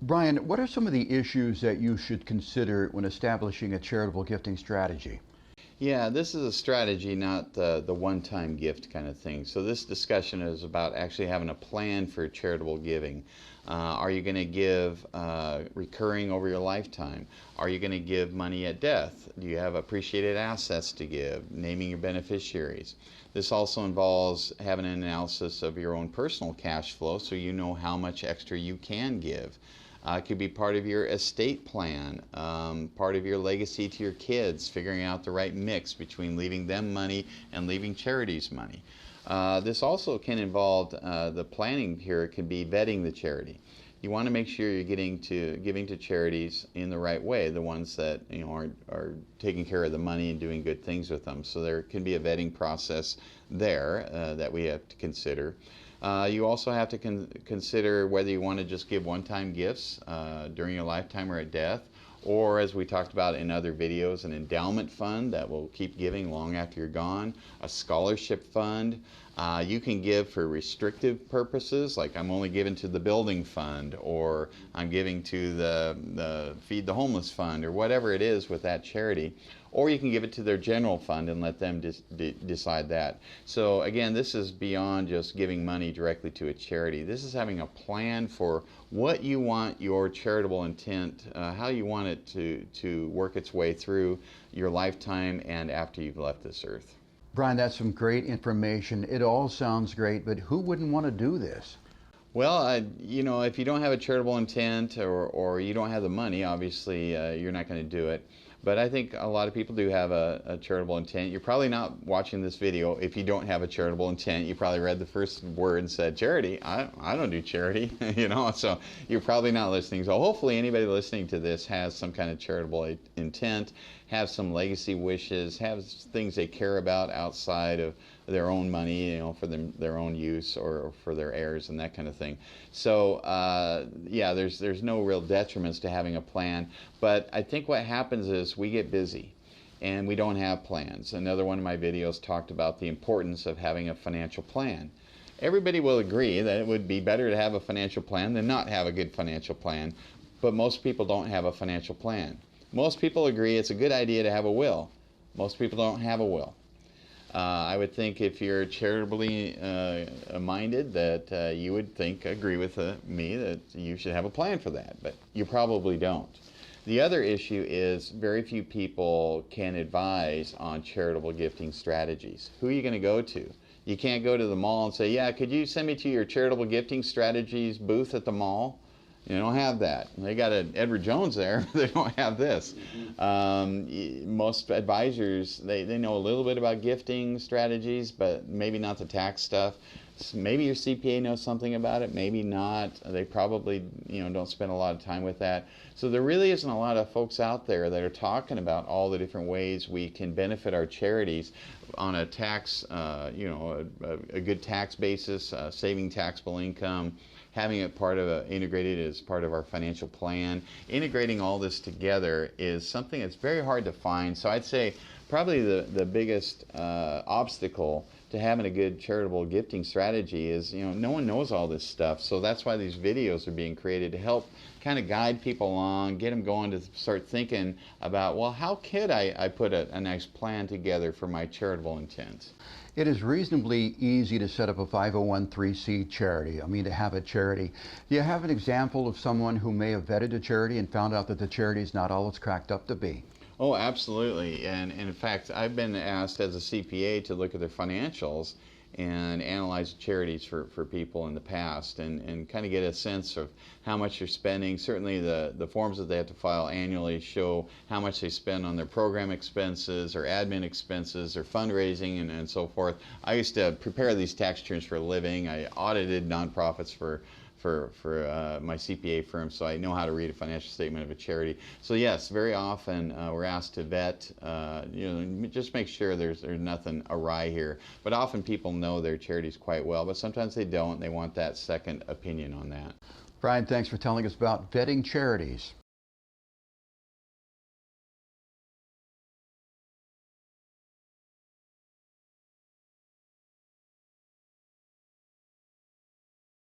Brian, what are some of the issues that you should consider when establishing a charitable gifting strategy? Yeah, this is a strategy, not the one-time gift kind of thing. So this discussion is about actually having a plan for charitable giving. Are you going to give recurring over your lifetime? Are you going to give money at death? Do you have appreciated assets to give? Naming your beneficiaries. This also involves having an analysis of your own personal cash flow so you know how much extra you can give. It could be part of your estate plan, part of your legacy to your kids, figuring out the right mix between leaving them money and leaving charities money. This also can involve the planning here. It can be vetting the charity. You want to make sure you're giving to charities in the right way, the ones that are taking care of the money and doing good things with them. So there can be a vetting process there that we have to consider. You also have to consider whether you want to just give one-time gifts during your lifetime or at death, or as we talked about in other videos, an endowment fund that will keep giving long after you're gone, a scholarship fund. You can give for restrictive purposes, like I'm only giving to the building fund, or I'm giving to the Feed the Homeless fund, or whatever it is with that charity. Or you can give it to their general fund and let them decide that. So again, this is beyond just giving money directly to a charity. This is having a plan for what you want your charitable intent, how you want it to work its way through your lifetime and after you've left this earth. Brian, that's some great information. It all sounds great, but who wouldn't want to do this? Well, if you don't have a charitable intent or you don't have the money, obviously you're not going to do it. But I think a lot of people do have a charitable intent. You're probably not watching this video if you don't have a charitable intent. You probably read the first word and said, charity? I don't do charity, so you're probably not listening. So hopefully anybody listening to this has some kind of charitable intent, have some legacy wishes, have things they care about outside of their own money, for their own use or for their heirs and that kind of thing. So yeah, there's no real detriments to having a plan. But I think what happens is we get busy and we don't have plans. Another one of my videos talked about the importance of having a financial plan. Everybody will agree that it would be better to have a financial plan than not have a good financial plan, but most people don't have a financial plan. Most people agree it's a good idea to have a will. Most people don't have a will. I would think if you're charitably minded that you would agree with me that you should have a plan for that, but you probably don't. The other issue is very few people can advise on charitable gifting strategies. Who are you going to go to? You can't go to the mall and say, yeah, could you send me to your charitable gifting strategies booth at the mall? You don't have that. They got an Edward Jones there. They don't have this. Most advisors, they know a little bit about gifting strategies, but maybe not the tax stuff. Maybe your CPA knows something about it, maybe not. They probably don't spend a lot of time with that. So there really isn't a lot of folks out there that are talking about all the different ways we can benefit our charities on a tax, a good tax basis, saving taxable income, having it integrated as part of our financial plan. Integrating all this together is something that's very hard to find. So I'd say probably the biggest obstacle to having a good charitable gifting strategy is, no one knows all this stuff. So that's why these videos are being created to help kind of guide people along, get them going to start thinking about, well, how could I put a nice plan together for my charitable intent? It is reasonably easy to set up a 501(c) charity. To have a charity. Do you have an example of someone who may have vetted a charity and found out that the charity is not all it's cracked up to be? Oh, absolutely. And in fact, I've been asked as a CPA to look at their financials and analyze charities for people in the past and kind of get a sense of how much you're spending. Certainly the forms that they have to file annually show how much they spend on their program expenses or admin expenses or fundraising and so forth. I used to prepare these tax returns for a living. I audited nonprofits for my CPA firm, so I know how to read a financial statement of a charity. So yes, very often we're asked to vet, just make sure there's nothing awry here. But often people know their charities quite well, but sometimes they don't. They want that second opinion on that. Brian, thanks for telling us about vetting charities.